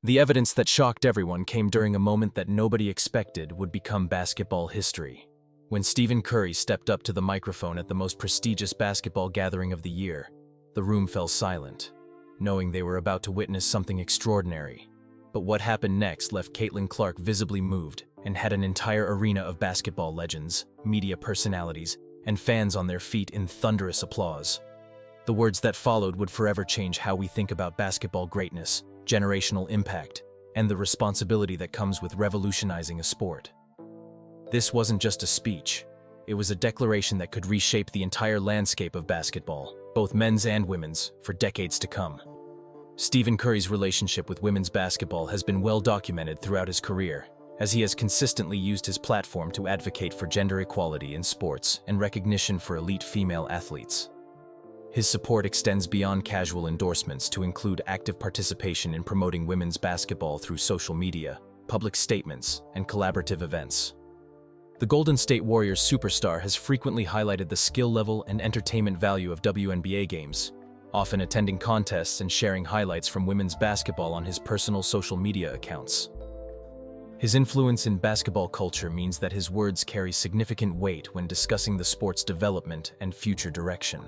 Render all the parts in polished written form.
The evidence that shocked everyone came during a moment that nobody expected would become basketball history. When Stephen Curry stepped up to the microphone at the most prestigious basketball gathering of the year, the room fell silent, knowing they were about to witness something extraordinary. But what happened next left Caitlin Clark visibly moved and had an entire arena of basketball legends, media personalities, and fans on their feet in thunderous applause. The words that followed would forever change how we think about basketball greatness, generational impact, and the responsibility that comes with revolutionizing a sport. This wasn't just a speech. It was a declaration that could reshape the entire landscape of basketball, both men's and women's, for decades to come. Stephen Curry's relationship with women's basketball has been well documented throughout his career, as he has consistently used his platform to advocate for gender equality in sports and recognition for elite female athletes. His support extends beyond casual endorsements to include active participation in promoting women's basketball through social media, public statements, and collaborative events. The Golden State Warriors superstar has frequently highlighted the skill level and entertainment value of WNBA games, often attending contests and sharing highlights from women's basketball on his personal social media accounts. His influence in basketball culture means that his words carry significant weight when discussing the sport's development and future direction.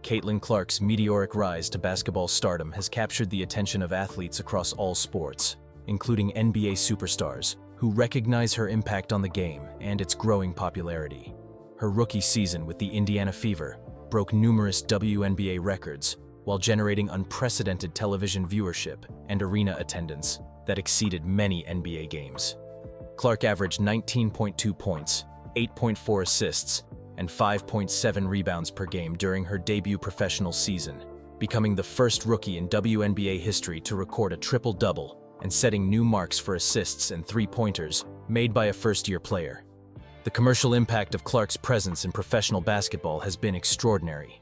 Caitlin Clark's meteoric rise to basketball stardom has captured the attention of athletes across all sports, including NBA superstars, who recognize her impact on the game and its growing popularity. Her rookie season with the Indiana Fever broke numerous WNBA records while generating unprecedented television viewership and arena attendance that exceeded many NBA games. Clark averaged 19.2 points, 8.4 assists, and 5.7 rebounds per game during her debut professional season, becoming the first rookie in WNBA history to record a triple-double and setting new marks for assists and three-pointers made by a first-year player. The commercial impact of Clark's presence in professional basketball has been extraordinary,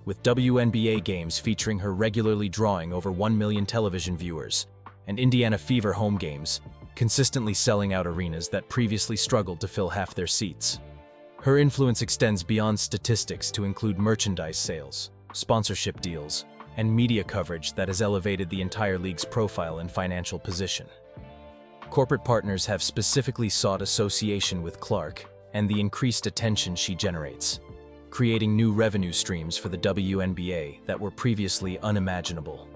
with WNBA games featuring her regularly drawing over 1 million television viewers, and Indiana Fever home games consistently selling out arenas that previously struggled to fill half their seats. Her influence extends beyond statistics to include merchandise sales, sponsorship deals, and media coverage that has elevated the entire league's profile and financial position. Corporate partners have specifically sought association with Clark and the increased attention she generates, creating new revenue streams for the WNBA that were previously unimaginable.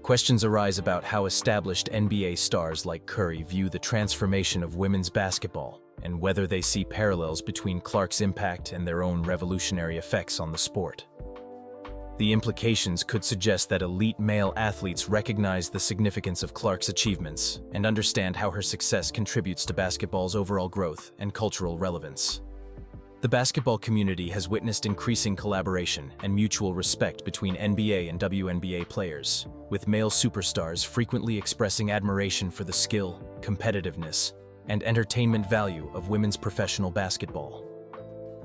Questions arise about how established NBA stars like Curry view the transformation of women's basketball and whether they see parallels between Clark's impact and their own revolutionary effects on the sport. The implications could suggest that elite male athletes recognize the significance of Clark's achievements and understand how her success contributes to basketball's overall growth and cultural relevance. The basketball community has witnessed increasing collaboration and mutual respect between NBA and WNBA players, with male superstars frequently expressing admiration for the skill, competitiveness, and entertainment value of women's professional basketball.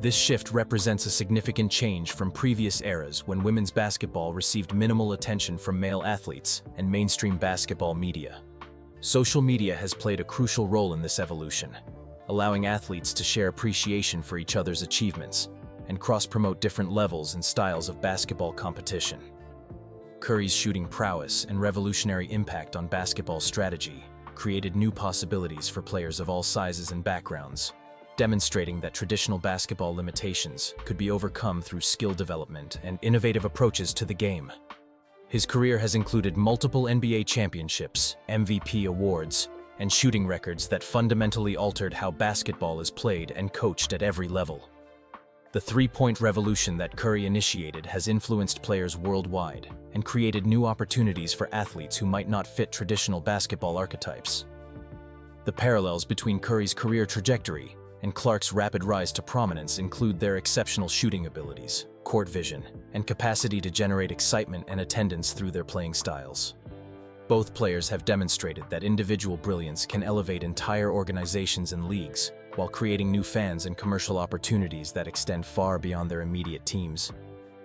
This shift represents a significant change from previous eras when women's basketball received minimal attention from male athletes and mainstream basketball media. Social media has played a crucial role in this evolution, allowing athletes to share appreciation for each other's achievements and cross-promote different levels and styles of basketball competition. Curry's shooting prowess and revolutionary impact on basketball strategy created new possibilities for players of all sizes and backgrounds, demonstrating that traditional basketball limitations could be overcome through skill development and innovative approaches to the game. His career has included multiple NBA championships, MVP awards, and shooting records that fundamentally altered how basketball is played and coached at every level. The three-point revolution that Curry initiated has influenced players worldwide and created new opportunities for athletes who might not fit traditional basketball archetypes. The parallels between Curry's career trajectory and Clark's rapid rise to prominence include their exceptional shooting abilities, court vision, and capacity to generate excitement and attendance through their playing styles. Both players have demonstrated that individual brilliance can elevate entire organizations and leagues, while creating new fans and commercial opportunities that extend far beyond their immediate teams.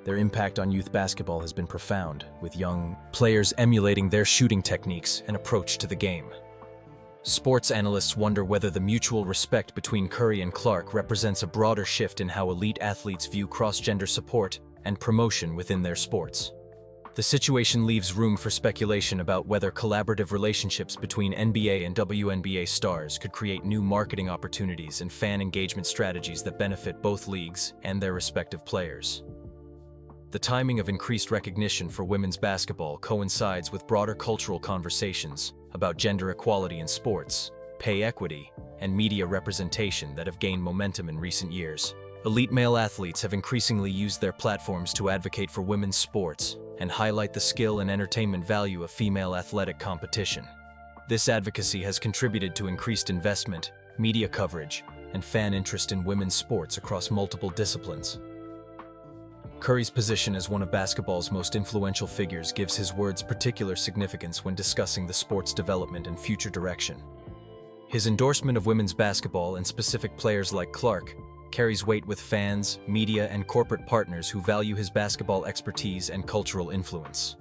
Their impact on youth basketball has been profound, with young players emulating their shooting techniques and approach to the game. Sports analysts wonder whether the mutual respect between Curry and Clark represents a broader shift in how elite athletes view cross-gender support and promotion within their sports. The situation leaves room for speculation about whether collaborative relationships between NBA and WNBA stars could create new marketing opportunities and fan engagement strategies that benefit both leagues and their respective players. The timing of increased recognition for women's basketball coincides with broader cultural conversations about gender equality in sports, pay equity, and media representation that have gained momentum in recent years. Elite male athletes have increasingly used their platforms to advocate for women's sports and highlight the skill and entertainment value of female athletic competition. This advocacy has contributed to increased investment, media coverage, and fan interest in women's sports across multiple disciplines. Curry's position as one of basketball's most influential figures gives his words particular significance when discussing the sport's development and future direction. His endorsement of women's basketball and specific players like Clark carries weight with fans, media, and corporate partners who value his basketball expertise and cultural influence.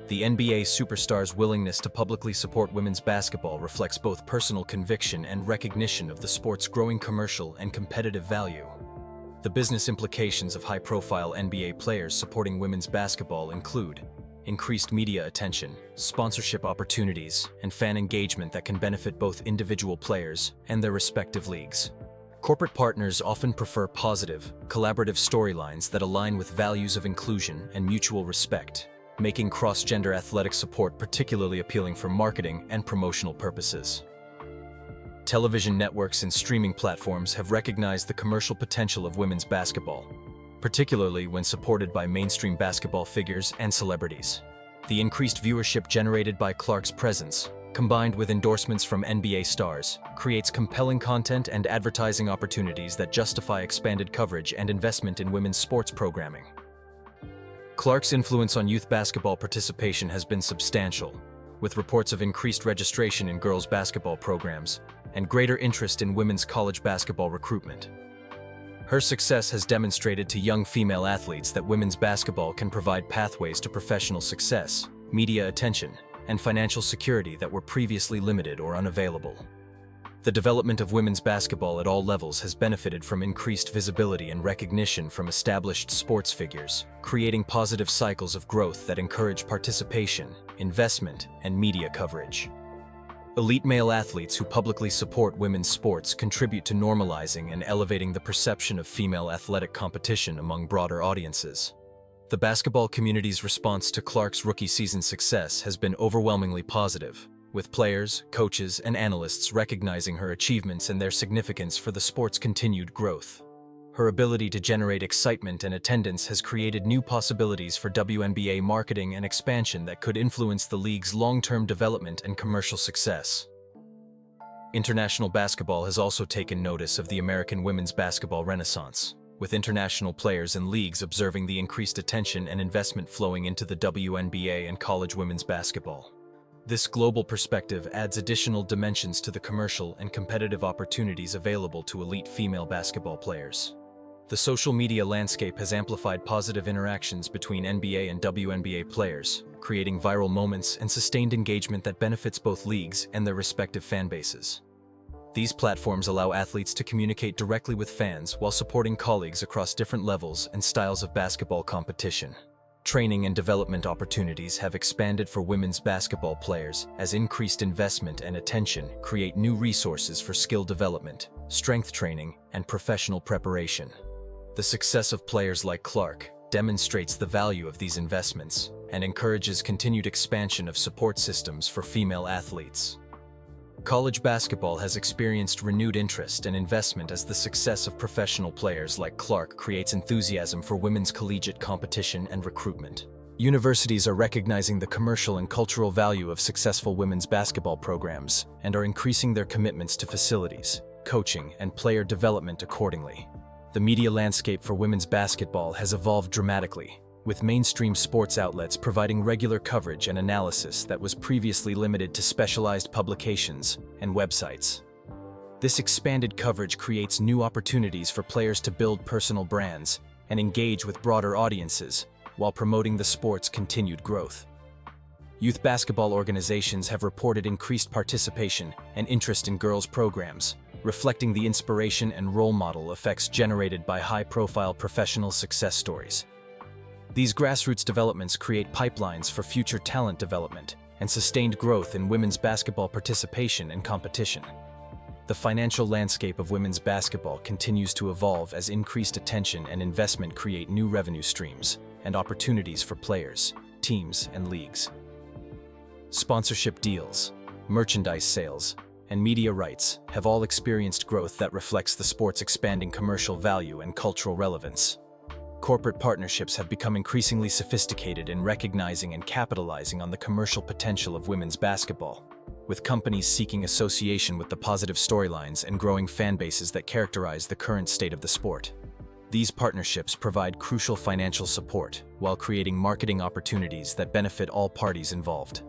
The NBA superstar's willingness to publicly support women's basketball reflects both personal conviction and recognition of the sport's growing commercial and competitive value. The business implications of high-profile NBA players supporting women's basketball include increased media attention, sponsorship opportunities, and fan engagement that can benefit both individual players and their respective leagues. Corporate partners often prefer positive, collaborative storylines that align with values of inclusion and mutual respect, making cross-gender athletic support particularly appealing for marketing and promotional purposes. Television networks and streaming platforms have recognized the commercial potential of women's basketball, particularly when supported by mainstream basketball figures and celebrities. The increased viewership generated by Clark's presence, combined with endorsements from NBA stars, creates compelling content and advertising opportunities that justify expanded coverage and investment in women's sports programming. Clark's influence on youth basketball participation has been substantial, with reports of increased registration in girls' basketball programs and greater interest in women's college basketball recruitment. Her success has demonstrated to young female athletes that women's basketball can provide pathways to professional success, media attention, and financial security that were previously limited or unavailable. The development of women's basketball at all levels has benefited from increased visibility and recognition from established sports figures, creating positive cycles of growth that encourage participation, investment, and media coverage. Elite male athletes who publicly support women's sports contribute to normalizing and elevating the perception of female athletic competition among broader audiences. The basketball community's response to Clark's rookie season success has been overwhelmingly positive, with players, coaches, and analysts recognizing her achievements and their significance for the sport's continued growth. Her ability to generate excitement and attendance has created new possibilities for WNBA marketing and expansion that could influence the league's long-term development and commercial success. International basketball has also taken notice of the American women's basketball renaissance, with international players and leagues observing the increased attention and investment flowing into the WNBA and college women's basketball. This global perspective adds additional dimensions to the commercial and competitive opportunities available to elite female basketball players. The social media landscape has amplified positive interactions between NBA and WNBA players, creating viral moments and sustained engagement that benefits both leagues and their respective fan bases. These platforms allow athletes to communicate directly with fans while supporting colleagues across different levels and styles of basketball competition. Training and development opportunities have expanded for women's basketball players as increased investment and attention create new resources for skill development, strength training, and professional preparation. The success of players like Clark demonstrates the value of these investments and encourages continued expansion of support systems for female athletes. College basketball has experienced renewed interest and investment as the success of professional players like Clark creates enthusiasm for women's collegiate competition and recruitment. Universities are recognizing the commercial and cultural value of successful women's basketball programs and are increasing their commitments to facilities, coaching, and player development accordingly. The media landscape for women's basketball has evolved dramatically, with mainstream sports outlets providing regular coverage and analysis that was previously limited to specialized publications and websites. This expanded coverage creates new opportunities for players to build personal brands and engage with broader audiences while promoting the sport's continued growth. Youth basketball organizations have reported increased participation and interest in girls' programs, reflecting the inspiration and role model effects generated by high-profile professional success stories. These grassroots developments create pipelines for future talent development and sustained growth in women's basketball participation and competition. The financial landscape of women's basketball continues to evolve as increased attention and investment create new revenue streams and opportunities for players, teams, and leagues. Sponsorship deals, merchandise sales, and media rights have all experienced growth that reflects the sport's expanding commercial value and cultural relevance. Corporate partnerships have become increasingly sophisticated in recognizing and capitalizing on the commercial potential of women's basketball, with companies seeking association with the positive storylines and growing fan bases that characterize the current state of the sport. These partnerships provide crucial financial support while creating marketing opportunities that benefit all parties involved.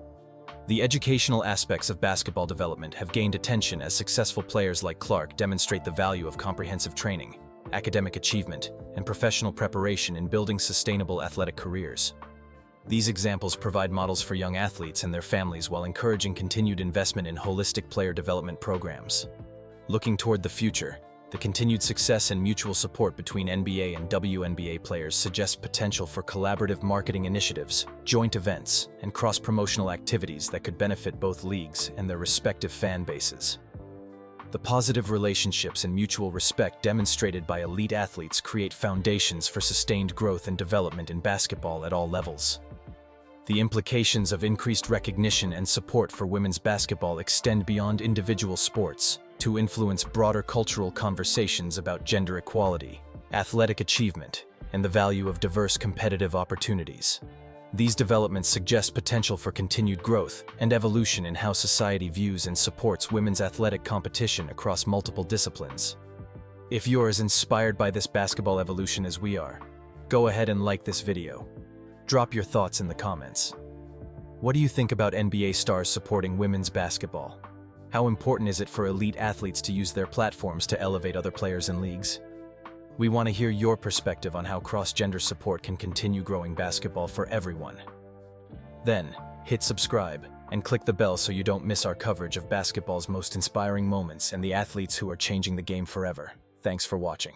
The educational aspects of basketball development have gained attention as successful players like Clark demonstrate the value of comprehensive training, academic achievement, and professional preparation in building sustainable athletic careers. These examples provide models for young athletes and their families while encouraging continued investment in holistic player development programs. Looking toward the future, the continued success and mutual support between NBA and WNBA players suggests potential for collaborative marketing initiatives, joint events, and cross-promotional activities that could benefit both leagues and their respective fan bases. The positive relationships and mutual respect demonstrated by elite athletes create foundations for sustained growth and development in basketball at all levels. The implications of increased recognition and support for women's basketball extend beyond individual sports to influence broader cultural conversations about gender equality, athletic achievement, and the value of diverse competitive opportunities. These developments suggest potential for continued growth and evolution in how society views and supports women's athletic competition across multiple disciplines. If you're as inspired by this basketball evolution as we are, go ahead and like this video. Drop your thoughts in the comments. What do you think about NBA stars supporting women's basketball? How important is it for elite athletes to use their platforms to elevate other players and leagues? We want to hear your perspective on how cross-gender support can continue growing basketball for everyone. Then, hit subscribe and click the bell so you don't miss our coverage of basketball's most inspiring moments and the athletes who are changing the game forever. Thanks for watching.